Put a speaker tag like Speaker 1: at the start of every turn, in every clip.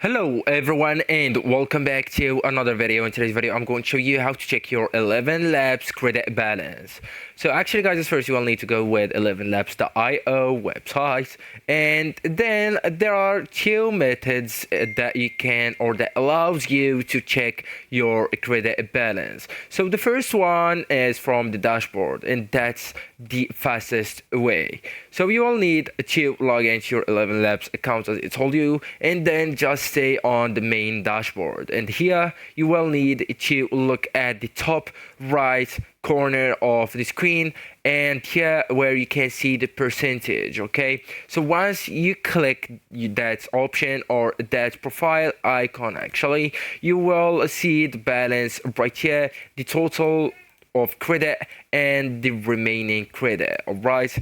Speaker 1: Hello everyone and welcome back to another video. In today's video I'm going to show you how to check your ElevenLabs credit balance. So actually guys, first you will need to go with ElevenLabs.io website, and then there are two methods that you can or that allows you to check your credit balance. So the first one is from the dashboard, and that's the fastest way. So you will need to log into your ElevenLabs account as I told you, and then just stay on the main dashboard. And here you will need to look at the top right corner of the screen, and here where you can see the percentage. Okay, so once you click that option or that profile icon, actually you will see the balance right here, the total of credit and the remaining credit. All right,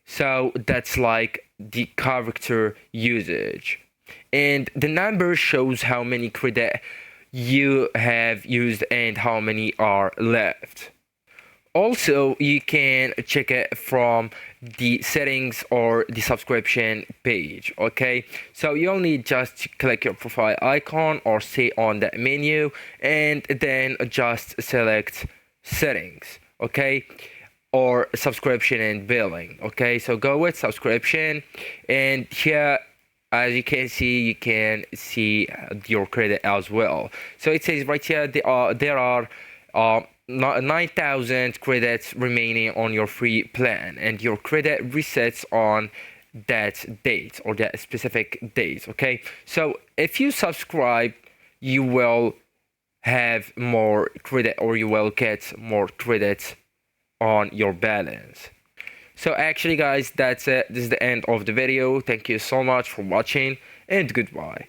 Speaker 1: so that's like the character usage, and the number shows how many credit you have used and how many are left. Also, you can check it from the settings or the subscription page. Okay, so you'll need just to click your profile icon or stay on that menu, and then just select settings. Okay, or subscription and billing. Okay, so go with subscription, and here as you can see your credit as well. So it says right here there are 9,000 credits remaining on your free plan, and your credit resets on that date or that specific date. Okay, so if you subscribe, you will have more credit, or you will get more credits on your balance. So actually guys, that's it. This is the end of the video. Thank you so much for watching, and goodbye.